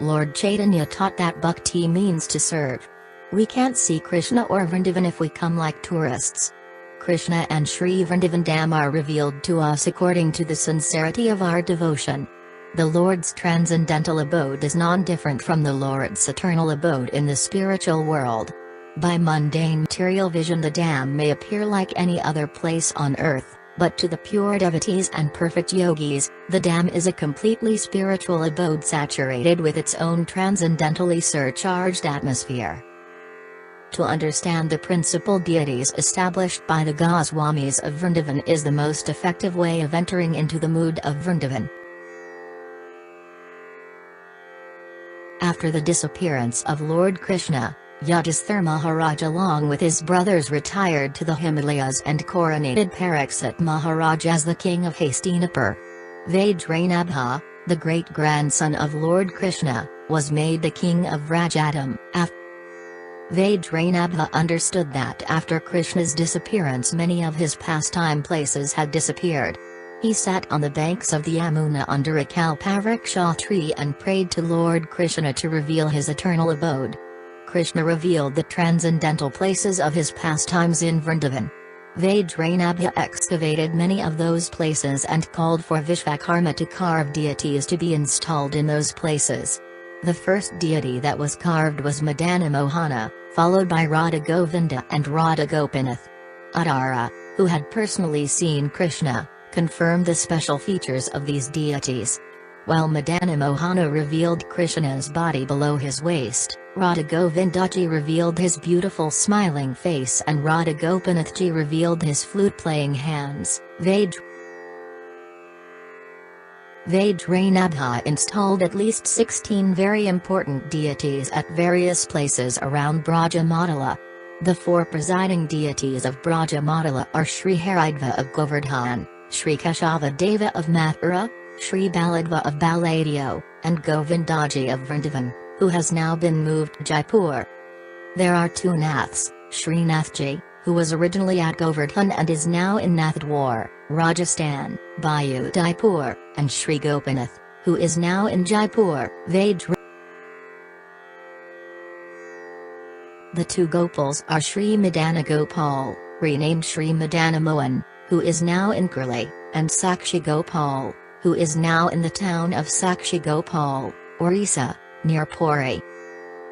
Lord Chaitanya taught that bhakti means to serve. We can't see Krishna or Vrndavan if we come like tourists. Krishna and Sri Vrndavan Dhama are revealed to us according to the sincerity of our devotion. The Lord's transcendental abode is non-different from the Lord's eternal abode in the spiritual world. By mundane material vision the Dham may appear like any other place on earth, but to the pure devotees and perfect yogis, the Dham is a completely spiritual abode saturated with its own transcendentally surcharged atmosphere. To understand the principal deities established by the Goswamis of Vrndavan is the most effective way of entering into the mood of Vrndavan. After the disappearance of Lord Krishna, Yudhisthira Maharaj along with his brothers retired to the Himalayas and coronated Pariksit Maharaj as the king of Hastinapur. Vrndavan, the great-grandson of Lord Krishna, was made the king of Vrndavan. Vrndavan understood that after Krishna's disappearance many of his pastime places had disappeared. He sat on the banks of the Yamuna under a kalpavriksha tree and prayed to Lord Krishna to reveal his eternal abode. Krishna revealed the transcendental places of his pastimes in Vrndavan. Vrndavan excavated many of those places and called for Vishvakarma to carve deities to be installed in those places. The first deity that was carved was Madana Mohana, followed by Radha Govinda and Radha Gopinath. Uttara, who had personally seen Krishna, confirmed the special features of these deities. While Madana Mohana revealed Krishna's body below his waist, Radha Govindaji revealed his beautiful smiling face and Radha Gopinathji revealed his flute-playing hands. Vrndavan installed at least 16 very important deities at various places around Brajamandala. The four presiding deities of Brajamandala are Sri Haridva of Govardhan, Sri Keshava Deva of Mathura, Sri Baladeva of Baladio, and Govindaji of Vrndavan, who has now been moved to Jaipur. There are two Naths, Sri Nathji, who was originally at Govardhan and is now in Nathdwar, Rajasthan, Bayu Jaipur, and Sri Gopinath, who is now in Jaipur. The two Gopals are Sri Madana Gopal, renamed Sri Madana Mohan, who is now in Kurli, and Sakshi Gopal, who is now in the town of Sakshi Gopal, Orissa, near Puri.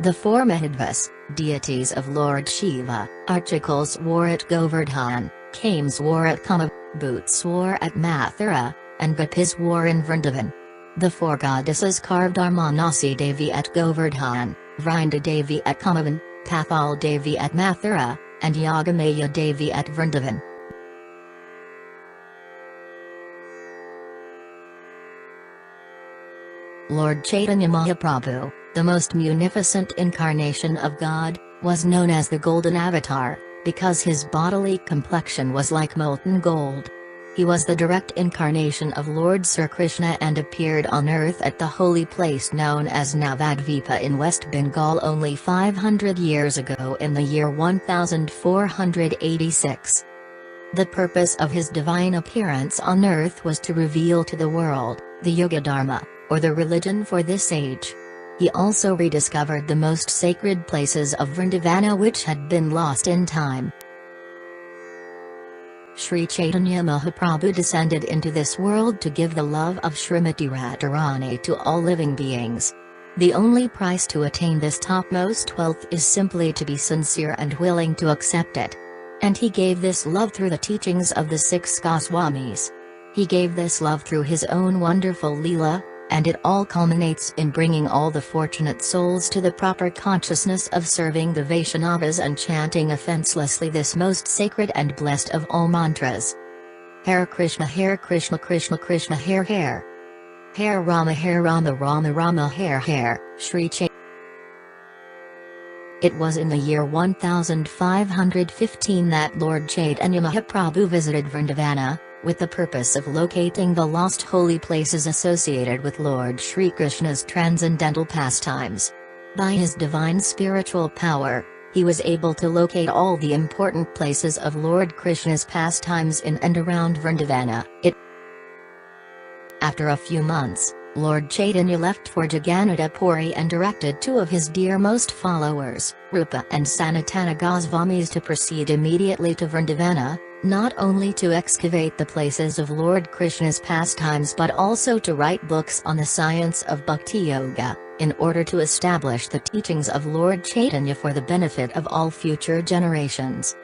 The four Mahadvas, deities of Lord Shiva, Archicals wore at Govardhan, Kames wore at Kama, Boots wore at Mathura, and Gopis wore in Vrndavan. The four goddesses carved are Manasi Devi at Govardhan, Vrinda Devi at Kamavan, Pathal Devi at Mathura, and Yagamaya Devi at Vrndavan. Lord Chaitanya Mahaprabhu, the most munificent incarnation of God, was known as the Golden Avatar, because his bodily complexion was like molten gold. He was the direct incarnation of Lord Sir Krishna and appeared on earth at the holy place known as Navadvipa in West Bengal only 500 years ago in the year 1486. The purpose of his divine appearance on earth was to reveal to the world, the Yuga Dharma, or the religion for this age. He also rediscovered the most sacred places of Vrindavana which had been lost in time. Sri Chaitanya Mahaprabhu descended into this world to give the love of Srimati Radharani to all living beings. The only price to attain this topmost wealth is simply to be sincere and willing to accept it. And he gave this love through the teachings of the 6 Goswamis. He gave this love through his own wonderful Leela, and it all culminates in bringing all the fortunate souls to the proper consciousness of serving the Vaishnavas and chanting offenselessly this most sacred and blessed of all mantras. Hare Krishna Krishna Krishna Hare Hare. Hare Rama Rama Rama Hare Hare, Sri Chaitanya. It was in the year 1515 that Lord Chaitanya Mahaprabhu visited Vrindavana, with the purpose of locating the lost holy places associated with Lord Sri Krishna's transcendental pastimes. By his divine spiritual power, he was able to locate all the important places of Lord Krishna's pastimes in and around Vrindavana. After a few months, Lord Chaitanya left for Jagannatha Puri and directed two of his dearmost followers, Rupa and Sanatana Gosvamis, to proceed immediately to Vrndavana, not only to excavate the places of Lord Krishna's pastimes but also to write books on the science of Bhakti Yoga, in order to establish the teachings of Lord Chaitanya for the benefit of all future generations.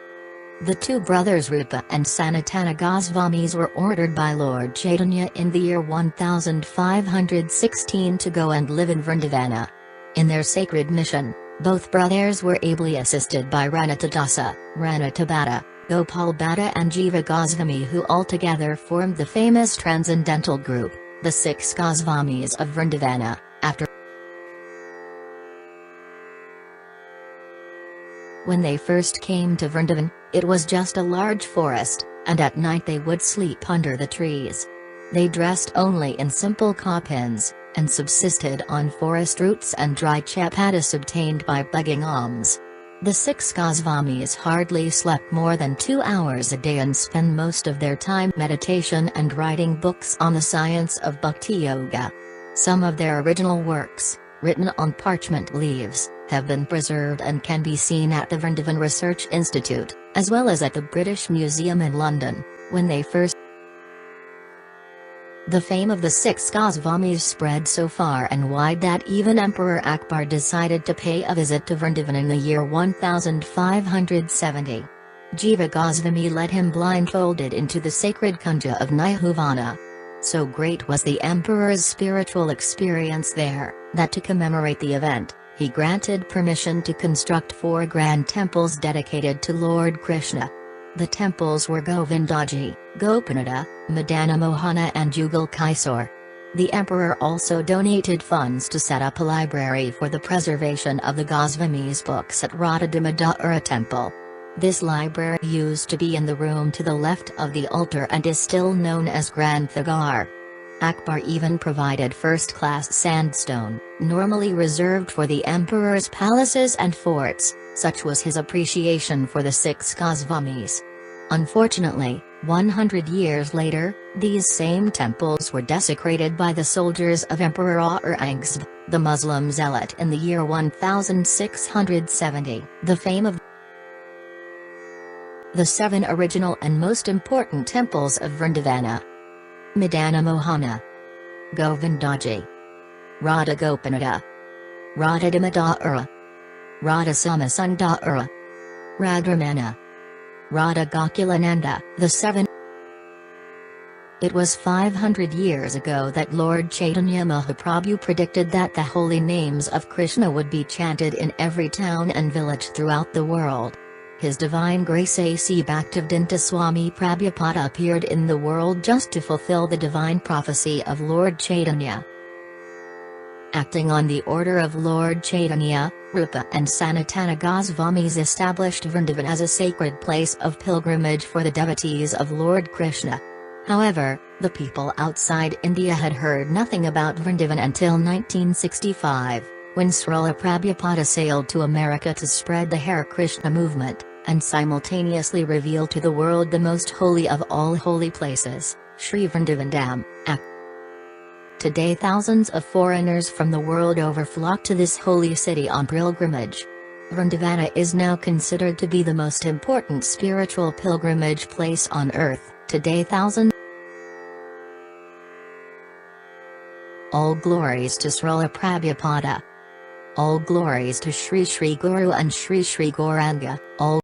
The two brothers Rupa and Sanatana Gosvamis were ordered by Lord Chaitanya in the year 1516 to go and live in Vrndavana. In their sacred mission, both brothers were ably assisted by Ranatadasa, Ranatabhata, Gopal Bhatta and Jiva Gosvami, who altogether formed the famous transcendental group, the six Gosvamis of Vrndavana. When they first came to Vrindavan, it was just a large forest, and at night they would sleep under the trees. They dressed only in simple kaupins, and subsisted on forest roots and dry chapatis obtained by begging alms. The six Gosvamis hardly slept more than 2 hours a day and spent most of their time meditation and writing books on the science of Bhakti Yoga. Some of their original works, written on parchment leaves, have been preserved and can be seen at the Vrndavan Research Institute, as well as at the British Museum in London. The fame of the six Gosvamis spread so far and wide that even Emperor Akbar decided to pay a visit to Vrndavan in the year 1570. Jiva Gosvami led him blindfolded into the sacred kunja of Nihuvana. So great was the emperor's spiritual experience there, that to commemorate the event, he granted permission to construct 4 grand temples dedicated to Lord Krishna. The temples were Govindaji, Gopinath, Madana Mohana and Jugal Kisore. The emperor also donated funds to set up a library for the preservation of the Gosvamis' books at Radha Damodara temple. This library used to be in the room to the left of the altar and is still known as Granthagar. Akbar even provided first-class sandstone, normally reserved for the emperor's palaces and forts. Such was his appreciation for the six Gosvamis. Unfortunately, 100 years later, these same temples were desecrated by the soldiers of Emperor Aurangzeb, the Muslim zealot, in the year 1670. The fame of the 7 original and most important temples of Vrndavana: Madana Mohana, Govindaji, Radha Gopinath, Radha Damodara, Radha Samasundara, Radhamana, Radha Gokulananda. The 7. It was 500 years ago that Lord Chaitanya Mahaprabhu predicted that the holy names of Krishna would be chanted in every town and village throughout the world. His Divine Grace A.C. Bhaktivedanta Swami Prabhupada appeared in the world just to fulfill the divine prophecy of Lord Chaitanya. Acting on the order of Lord Chaitanya, Rupa and Sanatana Gosvamis established Vrindavan as a sacred place of pilgrimage for the devotees of Lord Krishna. However, the people outside India had heard nothing about Vrindavan until 1965, when Srila Prabhupada sailed to America to spread the Hare Krishna movement, and simultaneously reveal to the world the most holy of all holy places, Sri Vrndavan Dhama. Today thousands of foreigners from the world over flock to this holy city on pilgrimage. Vrndavana is now considered to be the most important spiritual pilgrimage place on earth. Today thousands. All glories to Srila Prabhupada. All glories to Sri Sri Guru and Sri Sri Gauranga. All